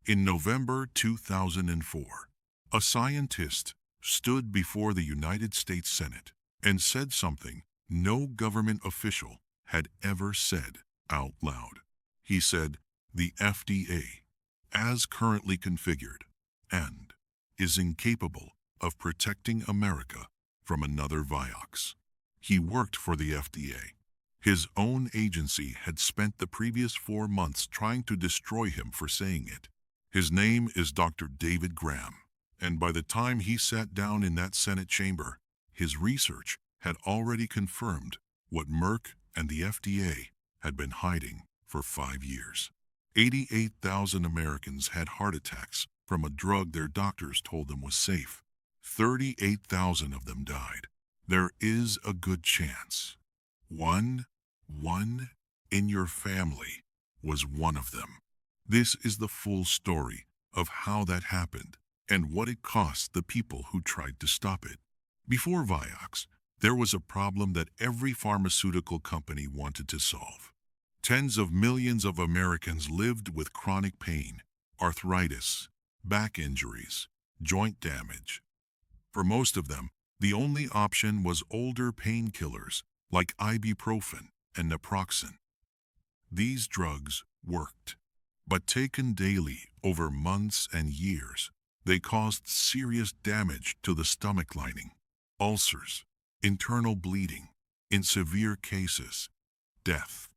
In November 2004, a scientist stood before the United States Senate and said something no government official had ever said out loud. He said, "The FDA, as currently configured, and is incapable of protecting America from another Vioxx." He worked for the FDA. His own agency had spent the previous 4 months trying to destroy him for saying it. His name is Dr. David Graham, and by the time he sat down in that Senate chamber, his research had already confirmed what Merck and the FDA had been hiding for 5 years. 88,000 Americans had heart attacks from a drug their doctors told them was safe. 38,000 of them died. There is a good chance one in your family was one of them. This is the full story of how that happened and what it cost the people who tried to stop it. Before Vioxx, there was a problem that every pharmaceutical company wanted to solve. Tens of millions of Americans lived with chronic pain, arthritis, back injuries, joint damage. For most of them, the only option was older painkillers like ibuprofen and naproxen. These drugs worked, but taken daily over months and years, they caused serious damage to the stomach lining, ulcers, internal bleeding, in severe cases, death.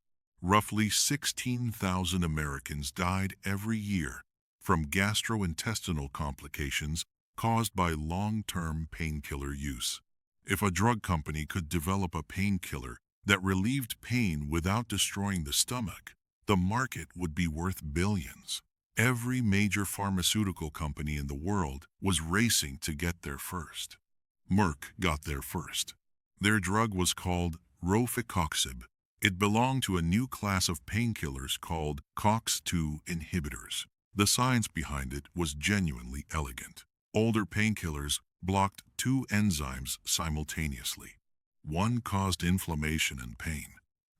Roughly 16,000 Americans died every year from gastrointestinal complications caused by long-term painkiller use. If a drug company could develop a painkiller that relieved pain without destroying the stomach, the market would be worth billions. Every major pharmaceutical company in the world was racing to get there first. Merck got there first. Their drug was called rofecoxib. It belonged to a new class of painkillers called COX-2 inhibitors. The science behind it was genuinely elegant. Older painkillers blocked 2 enzymes simultaneously. One caused inflammation and pain.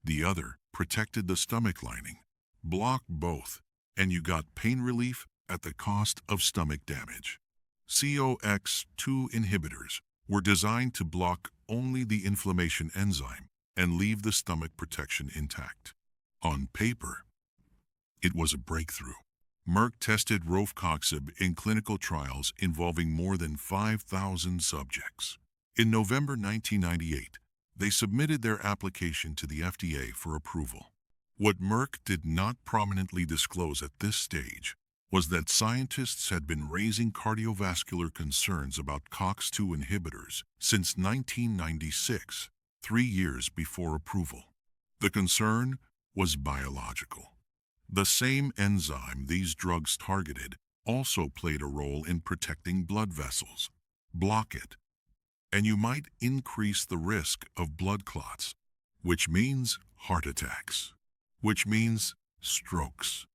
The other protected the stomach lining. Block both, and you got pain relief at the cost of stomach damage. COX-2 inhibitors were designed to block only the inflammation enzyme and leave the stomach protection intact. On paper, it was a breakthrough. Merck tested rofecoxib in clinical trials involving more than 5,000 subjects. In November 1998, they submitted their application to the FDA for approval. What Merck did not prominently disclose at this stage was that scientists had been raising cardiovascular concerns about COX-2 inhibitors since 1996, 3 years before approval. The concern was biological. The same enzyme these drugs targeted also played a role in protecting blood vessels. Block it, and you might increase the risk of blood clots, which means heart attacks, which means strokes.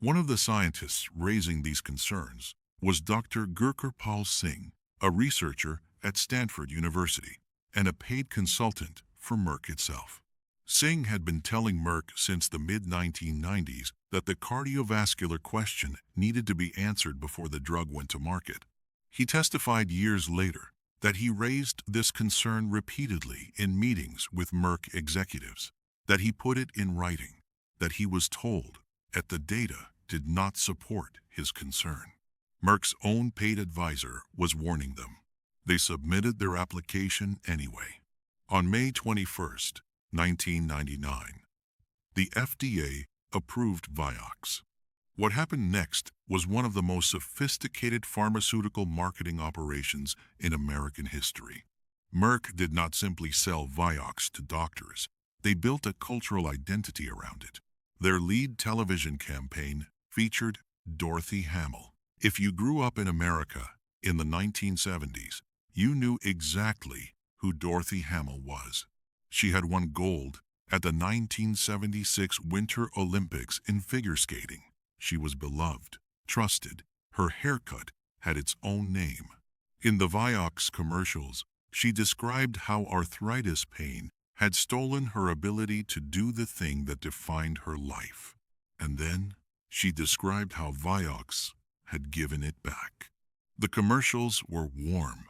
One of the scientists raising these concerns was Dr. Gurkirpal Singh, a researcher at Stanford University and a paid consultant for Merck itself. Singh had been telling Merck since the mid-1990s that the cardiovascular question needed to be answered before the drug went to market. He testified years later that he raised this concern repeatedly in meetings with Merck executives, that he put it in writing, that he was told that the data did not support his concern. Merck's own paid advisor was warning them. They submitted their application anyway. On May 21st, 1999, the FDA approved Vioxx. What happened next was one of the most sophisticated pharmaceutical marketing operations in American history. Merck did not simply sell Vioxx to doctors. They built a cultural identity around it. Their lead television campaign featured Dorothy Hamill. If you grew up in America in the 1970s, you knew exactly who Dorothy Hamill was. She had won gold at the 1976 Winter Olympics in figure skating. She was beloved, trusted. Her haircut had its own name. In the Vioxx commercials, she described how arthritis pain had stolen her ability to do the thing that defined her life. And then she described how Vioxx had given it back. The commercials were warm,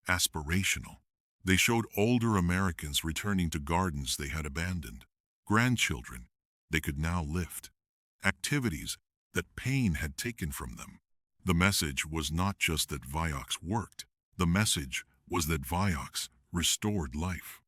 aspirational. They showed older Americans returning to gardens they had abandoned, grandchildren they could now lift, activities that pain had taken from them. The message was not just that Vioxx worked. The message was that Vioxx restored life.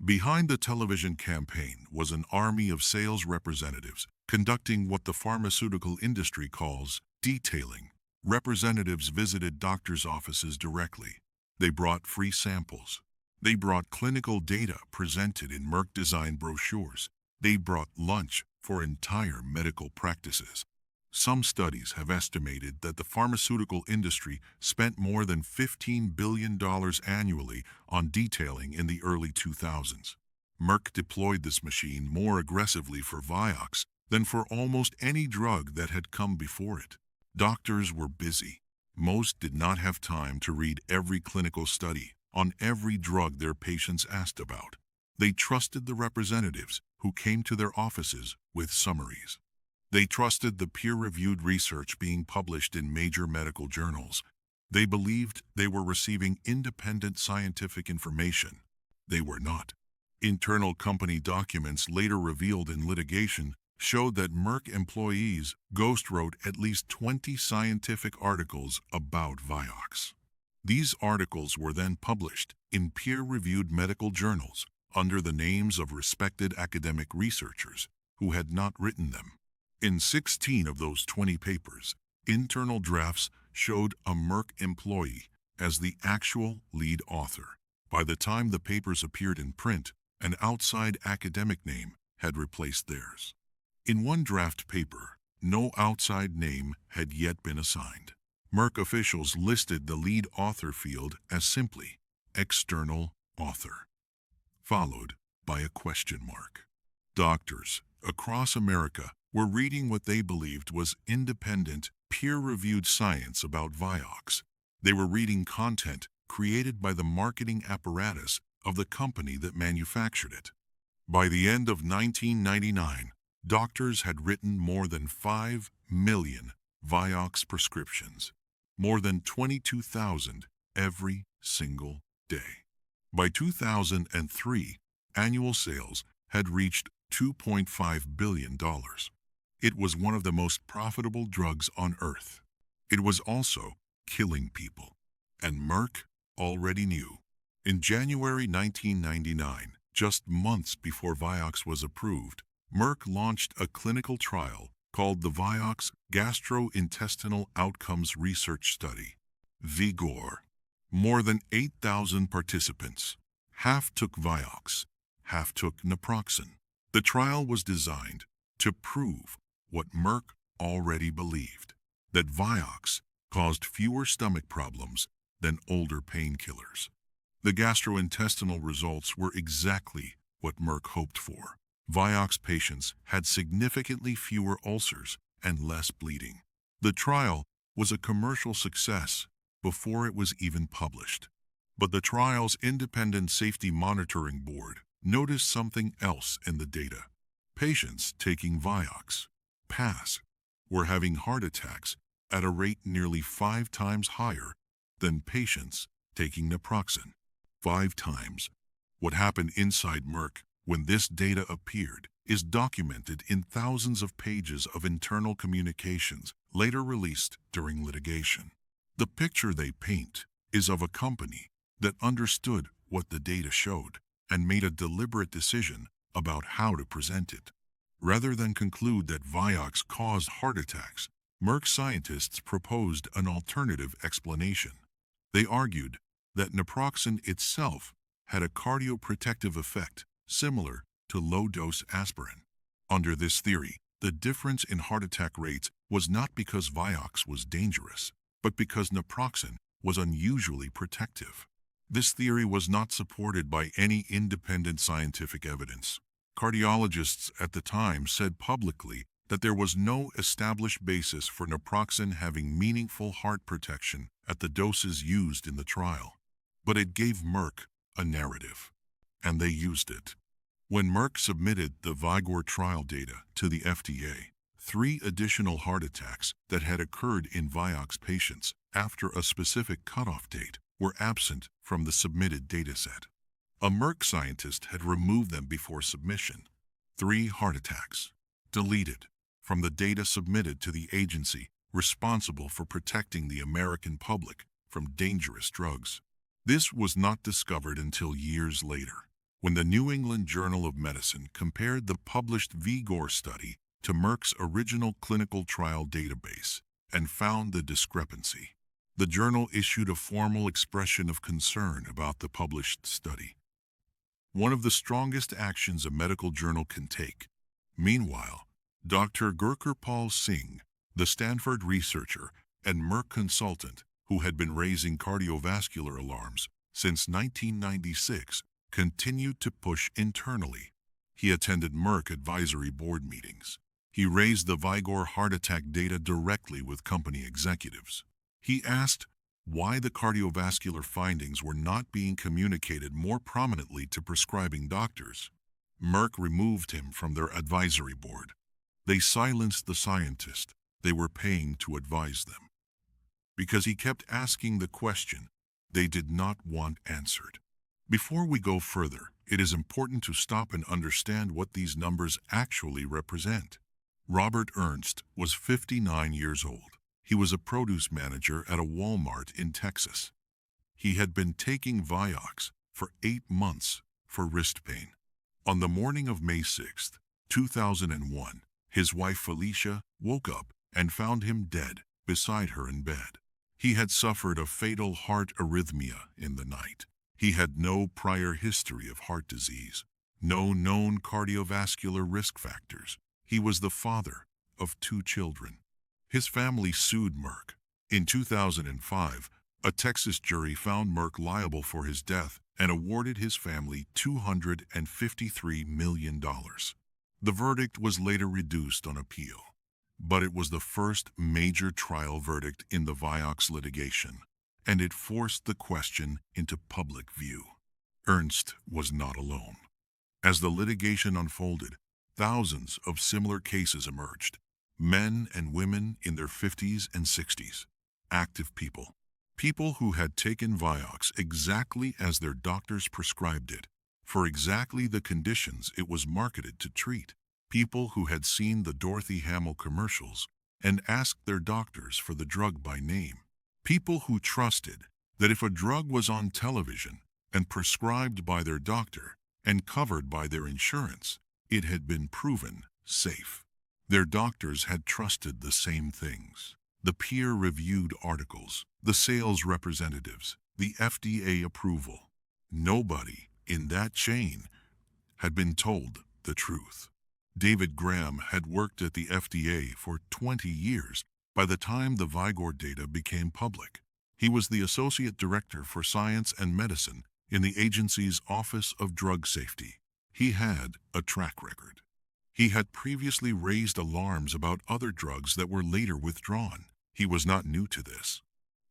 Behind the television campaign was an army of sales representatives conducting what the pharmaceutical industry calls detailing. Representatives visited doctors' offices directly. They brought free samples. They brought clinical data presented in Merck-designed brochures. They brought lunch for entire medical practices. Some studies have estimated that the pharmaceutical industry spent more than $15 billion annually on detailing in the early 2000s. Merck deployed this machine more aggressively for Vioxx than for almost any drug that had come before it. Doctors were busy. Most did not have time to read every clinical study on every drug their patients asked about. They trusted the representatives who came to their offices with summaries. They trusted the peer-reviewed research being published in major medical journals. They believed they were receiving independent scientific information. They were not. Internal company documents later revealed in litigation showed that Merck employees ghostwrote at least 20 scientific articles about Vioxx. These articles were then published in peer-reviewed medical journals under the names of respected academic researchers who had not written them. In 16 of those 20 papers, internal drafts showed a Merck employee as the actual lead author. By the time the papers appeared in print, an outside academic name had replaced theirs. In one draft paper, no outside name had yet been assigned. Merck officials listed the lead author field as simply external author, followed by a question mark. Doctors across America were reading what they believed was independent, peer-reviewed science about Vioxx. They were reading content created by the marketing apparatus of the company that manufactured it. By the end of 1999, doctors had written more than 5 million Vioxx prescriptions, more than 22,000 every single day. By 2003, annual sales had reached $2.5 billion. It was one of the most profitable drugs on Earth. It was also killing people, and Merck already knew. In January 1999, just months before Vioxx was approved, Merck launched a clinical trial called the Vioxx Gastrointestinal Outcomes Research Study, VIGOR. More than 8,000 participants. Half took Vioxx, half took naproxen. The trial was designed to prove what Merck already believed, that Vioxx caused fewer stomach problems than older painkillers. The gastrointestinal results were exactly what Merck hoped for. Vioxx patients had significantly fewer ulcers and less bleeding. The trial was a commercial success before it was even published. But the trial's independent safety monitoring board noticed something else in the data. Patients taking Vioxx, PASS, were having heart attacks at a rate nearly 5 times higher than patients taking naproxen. 5 times. What happened inside Merck when this data appeared is documented in thousands of pages of internal communications later released during litigation. The picture they paint is of a company that understood what the data showed and made a deliberate decision about how to present it. Rather than conclude that Vioxx caused heart attacks, Merck scientists proposed an alternative explanation. They argued that naproxen itself had a cardioprotective effect similar to low-dose aspirin. Under this theory, the difference in heart attack rates was not because Vioxx was dangerous, but because naproxen was unusually protective. This theory was not supported by any independent scientific evidence. Cardiologists at the time said publicly that there was no established basis for naproxen having meaningful heart protection at the doses used in the trial. But it gave Merck a narrative, and they used it. When Merck submitted the VIGOR trial data to the FDA, 3 additional heart attacks that had occurred in Vioxx patients after a specific cutoff date were absent from the submitted dataset. A Merck scientist had removed them before submission. 3 heart attacks deleted from the data submitted to the agency responsible for protecting the American public from dangerous drugs. This was not discovered until years later, when the New England Journal of Medicine compared the published VIGOR study to Merck's original clinical trial database and found the discrepancy. The journal issued a formal expression of concern about the published study, one of the strongest actions a medical journal can take. Meanwhile, Dr. Gurkirpal Singh, the Stanford researcher and Merck consultant who had been raising cardiovascular alarms since 1996, continued to push internally. He attended Merck advisory board meetings. He raised the VIGOR heart attack data directly with company executives. He asked why the cardiovascular findings were not being communicated more prominently to prescribing doctors. Merck removed him from their advisory board. They silenced the scientist they were paying to advise them, because he kept asking the question they did not want answered. Before we go further, it is important to stop and understand what these numbers actually represent. Robert Ernst was 59 years old. He was a produce manager at a Walmart in Texas. He had been taking Vioxx for 8 months for wrist pain. On the morning of May 6, 2001, his wife Felicia woke up and found him dead beside her in bed. He had suffered a fatal heart arrhythmia in the night. He had no prior history of heart disease, no known cardiovascular risk factors. He was the father of 2 children. His family sued Merck. In 2005, a Texas jury found Merck liable for his death and awarded his family $253 million. The verdict was later reduced on appeal, but it was the first major trial verdict in the Vioxx litigation, and it forced the question into public view. Ernst was not alone. As the litigation unfolded, thousands of similar cases emerged. Men and women in their 50s and 60s, active people who had taken Vioxx exactly as their doctors prescribed it, for exactly the conditions it was marketed to treat, people who had seen the Dorothy Hamill commercials and asked their doctors for the drug by name, people who trusted that if a drug was on television and prescribed by their doctor and covered by their insurance, it had been proven safe. Their doctors had trusted the same things: the peer-reviewed articles, the sales representatives, the FDA approval. Nobody in that chain had been told the truth. David Graham had worked at the FDA for 20 years by the time the VIGOR data became public. He was the Associate Director for Science and Medicine in the agency's Office of Drug Safety. He had a track record. He had previously raised alarms about other drugs that were later withdrawn. He was not new to this.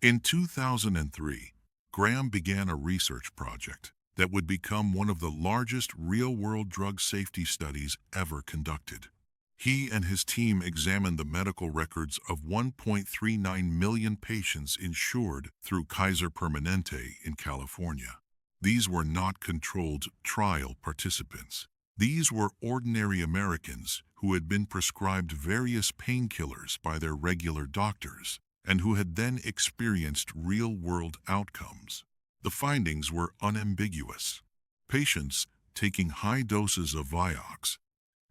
In 2003, Graham began a research project that would become one of the largest real-world drug safety studies ever conducted. He and his team examined the medical records of 1.39 million patients insured through Kaiser Permanente in California. These were not controlled trial participants. These were ordinary Americans who had been prescribed various painkillers by their regular doctors and who had then experienced real-world outcomes. The findings were unambiguous. Patients taking high doses of Vioxx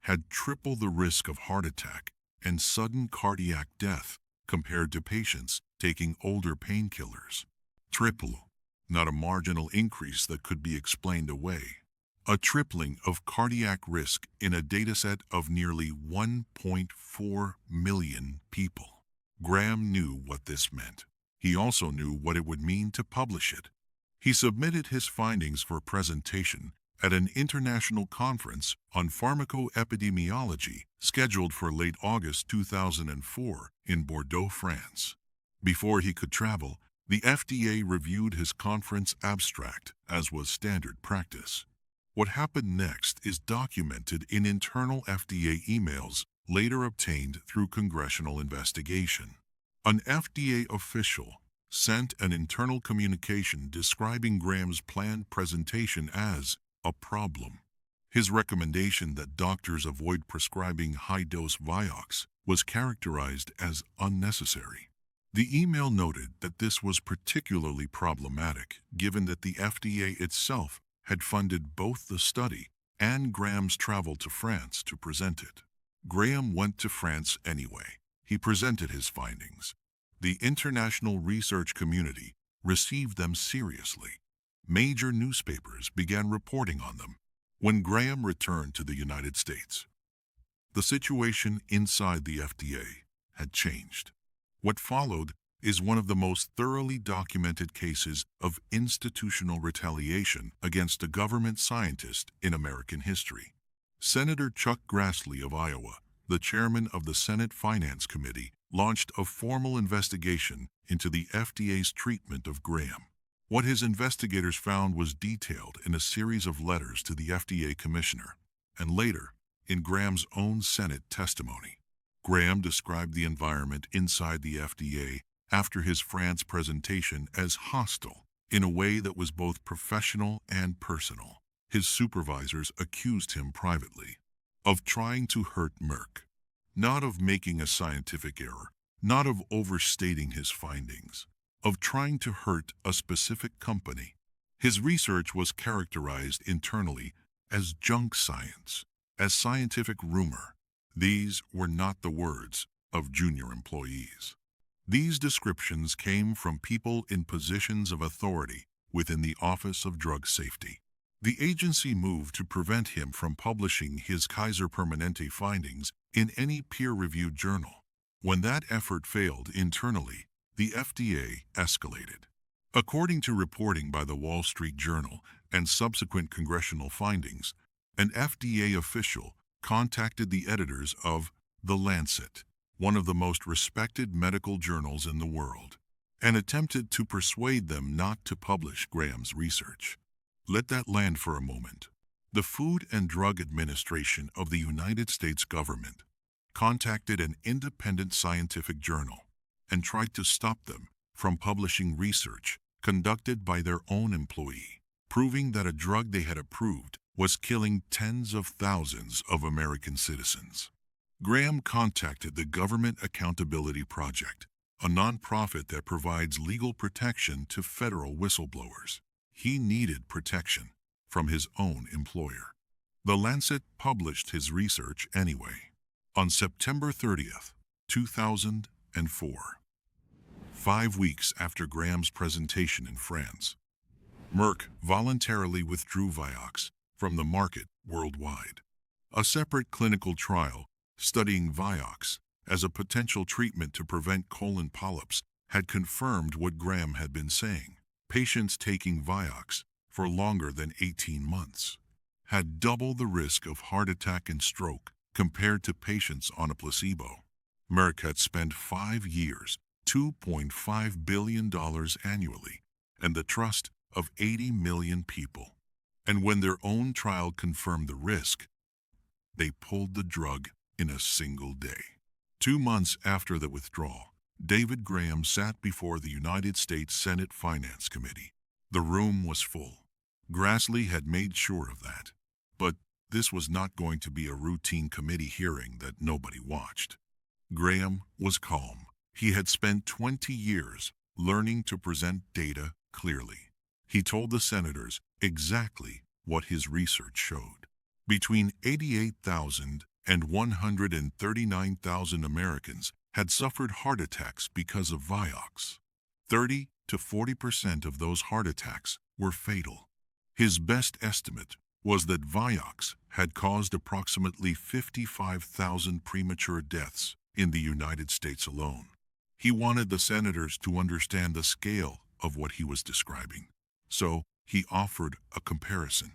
had triple the risk of heart attack and sudden cardiac death compared to patients taking older painkillers. Triple, not a marginal increase that could be explained away. A tripling of cardiac risk in a dataset of nearly 1.4 million people. Graham knew what this meant. He also knew what it would mean to publish it. He submitted his findings for presentation at an international conference on pharmacoepidemiology scheduled for late August 2004 in Bordeaux, France. Before he could travel, the FDA reviewed his conference abstract, as was standard practice. What happened next is documented in internal FDA emails later obtained through congressional investigation. An FDA official sent an internal communication describing Graham's planned presentation as a problem. His recommendation that doctors avoid prescribing high-dose Vioxx was characterized as unnecessary. The email noted that this was particularly problematic given that the FDA itself had funded both the study and Graham's travel to France to present it. Graham went to France anyway. He presented his findings. The international research community received them seriously. Major newspapers began reporting on them. When Graham returned to the United States, the situation inside the FDA had changed. What followed is one of the most thoroughly documented cases of institutional retaliation against a government scientist in American history. Senator Chuck Grassley of Iowa, the chairman of the Senate Finance Committee, launched a formal investigation into the FDA's treatment of Graham. What his investigators found was detailed in a series of letters to the FDA commissioner, and later in Graham's own Senate testimony. Graham described the environment inside the FDA after his France presentation as hostile in a way that was both professional and personal. His supervisors accused him privately of trying to hurt Merck, not of making a scientific error, not of overstating his findings, of trying to hurt a specific company. His research was characterized internally as junk science, as scientific rumor. These were not the words of junior employees. These descriptions came from people in positions of authority within the Office of Drug Safety. The agency moved to prevent him from publishing his Kaiser Permanente findings in any peer-reviewed journal. When that effort failed internally, the FDA escalated. According to reporting by the Wall Street Journal and subsequent congressional findings, an FDA official contacted the editors of The Lancet, one of the most respected medical journals in the world, and attempted to persuade them not to publish Graham's research. Let that land for a moment. The Food and Drug Administration of the United States government contacted an independent scientific journal and tried to stop them from publishing research conducted by their own employee, proving that a drug they had approved was killing tens of thousands of American citizens. Graham contacted the Government Accountability Project, a nonprofit that provides legal protection to federal whistleblowers. He needed protection from his own employer. The Lancet published his research anyway. On September 30th, 2004, 5 weeks after Graham's presentation in France, Merck voluntarily withdrew Vioxx from the market worldwide. A separate clinical trial studying Vioxx as a potential treatment to prevent colon polyps had confirmed what Graham had been saying. Patients taking Vioxx for longer than 18 months had double the risk of heart attack and stroke compared to patients on a placebo. Merck had spent 5 years, $2.5 billion annually, and the trust of 80 million people. And when their own trial confirmed the risk, they pulled the drug in a single day. 2 months after the withdrawal, David Graham sat before the United States Senate Finance Committee. The room was full. Grassley had made sure of that. But this was not going to be a routine committee hearing that nobody watched. Graham was calm. He had spent 20 years learning to present data clearly. He told the senators exactly what his research showed. Between 88,000 and 139,000 Americans had suffered heart attacks because of Vioxx. 30 to 40% of those heart attacks were fatal. His best estimate was that Vioxx had caused approximately 55,000 premature deaths in the United States alone. He wanted the senators to understand the scale of what he was describing, so he offered a comparison.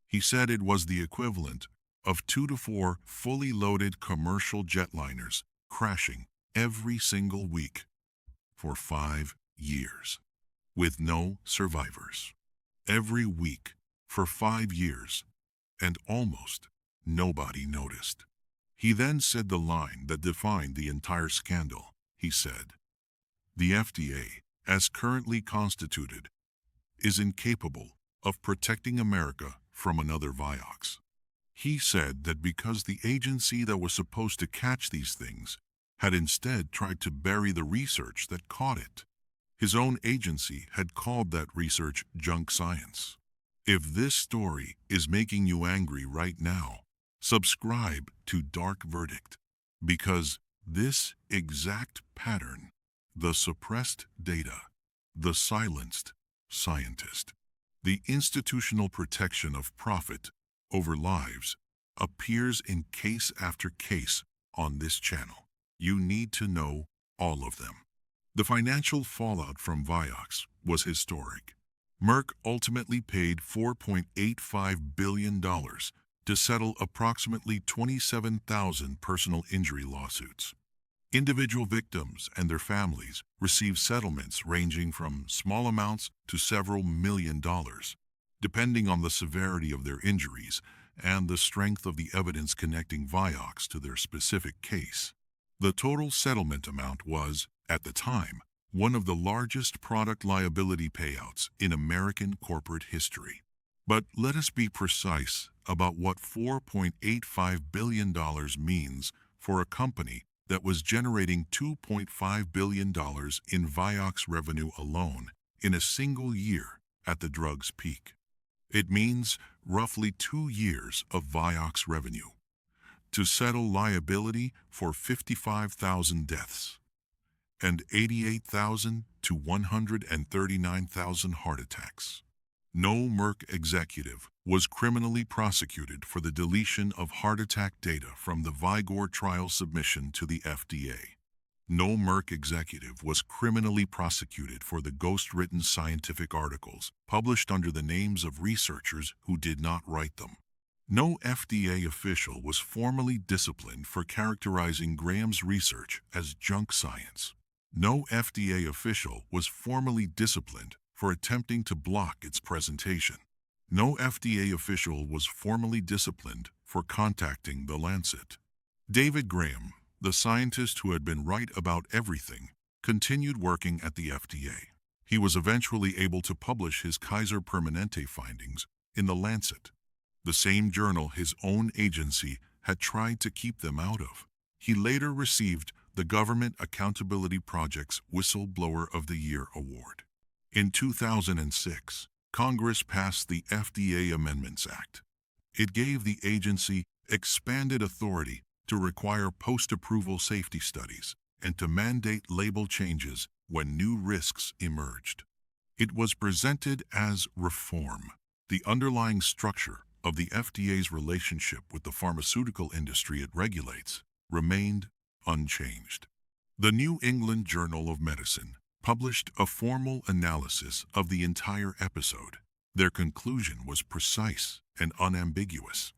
He said it was the equivalent of 2 to 4 fully loaded commercial jetliners crashing every single week for 5 years, with no survivors. Every week for 5 years, and almost nobody noticed. He then said the line that defined the entire scandal. He said, "The FDA, as currently constituted, is incapable of protecting America from another Vioxx." He said that because the agency that was supposed to catch these things had instead tried to bury the research that caught it. His own agency had called that research junk science. If this story is making you angry right now, subscribe to Dark Verdict, because this exact pattern, the suppressed data, the silenced scientist, the institutional protection of profit over lives, appears in case after case on this channel. You need to know all of them. The financial fallout from Vioxx was historic. Merck ultimately paid $4.85 billion to settle approximately 27,000 personal injury lawsuits. Individual victims and their families received settlements ranging from small amounts to several $million, depending on the severity of their injuries and the strength of the evidence connecting Vioxx to their specific case. The total settlement amount was, at the time, one of the largest product liability payouts in American corporate history. But let us be precise about what $4.85 billion means for a company that was generating $2.5 billion in Vioxx revenue alone in a single year at the drug's peak. It means roughly 2 years of Vioxx revenue to settle liability for 55,000 deaths and 88,000 to 139,000 heart attacks. No Merck executive was criminally prosecuted for the deletion of heart attack data from the VIGOR Trial submission to the FDA. No Merck executive was criminally prosecuted for the ghostwritten scientific articles published under the names of researchers who did not write them. No FDA official was formally disciplined for characterizing Graham's research as junk science. No FDA official was formally disciplined for attempting to block its presentation. No FDA official was formally disciplined for contacting the Lancet. David Graham, the scientist who had been right about everything, continued working at the FDA. He was eventually able to publish his Kaiser Permanente findings in the Lancet, the same journal his own agency had tried to keep them out of. He later received the Government Accountability Project's Whistleblower of the Year award. In 2006, Congress passed the FDA Amendments Act. It gave the agency expanded authority to require post-approval safety studies and to mandate label changes when new risks emerged. It was presented as reform. The underlying structure of the FDA's relationship with the pharmaceutical industry it regulates remained unchanged. The New England Journal of Medicine published a formal analysis of the entire episode. Their conclusion was precise and unambiguous.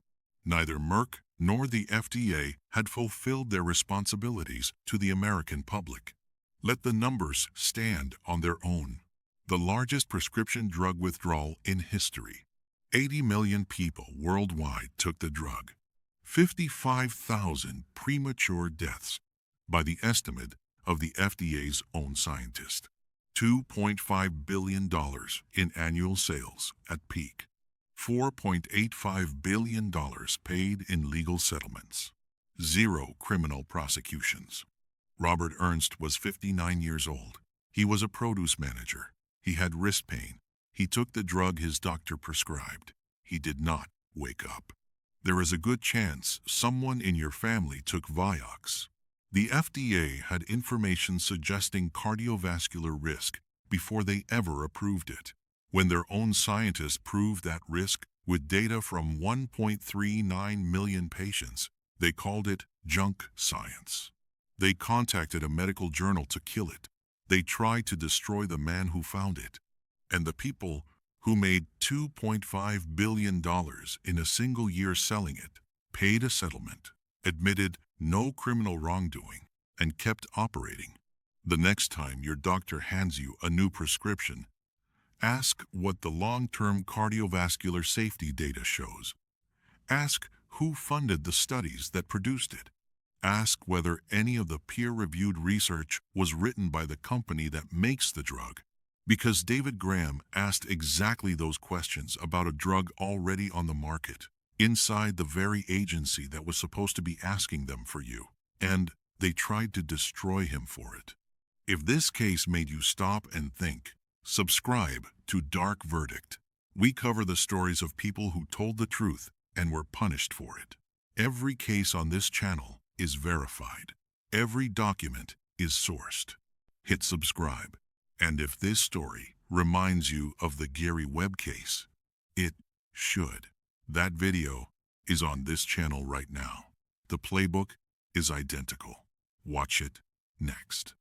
Neither Merck nor the FDA had fulfilled their responsibilities to the American public. Let the numbers stand on their own. The largest prescription drug withdrawal in history. 80 million people worldwide took the drug. 55,000 premature deaths, by the estimate of the FDA's own scientist. $2.5 billion in annual sales at peak. $4.85 billion paid in legal settlements. 0 criminal prosecutions. Robert Ernst was 59 years old. He was a produce manager. He had wrist pain. He took the drug his doctor prescribed. He did not wake up. There is a good chance someone in your family took Vioxx. The FDA had information suggesting cardiovascular risk before they ever approved it. When their own scientists proved that risk with data from 1.39 million patients, they called it junk science. They contacted a medical journal to kill it. They tried to destroy the man who found it. And the people who made $2.5 billion in a single year selling it, paid a settlement, admitted no criminal wrongdoing, and kept operating. The next time your doctor hands you a new prescription, ask what the long-term cardiovascular safety data shows. Ask who funded the studies that produced it. Ask whether any of the peer-reviewed research was written by the company that makes the drug, because David Graham asked exactly those questions about a drug already on the market, inside the very agency that was supposed to be asking them for you, and they tried to destroy him for it. If this case made you stop and think, subscribe to Dark Verdict. We cover the stories of people who told the truth and were punished for it. Every case on this channel is verified. Every document is sourced. Hit subscribe. And if this story reminds you of the Gary Webb case, it should. That video is on this channel right now. The playbook is identical. Watch it next.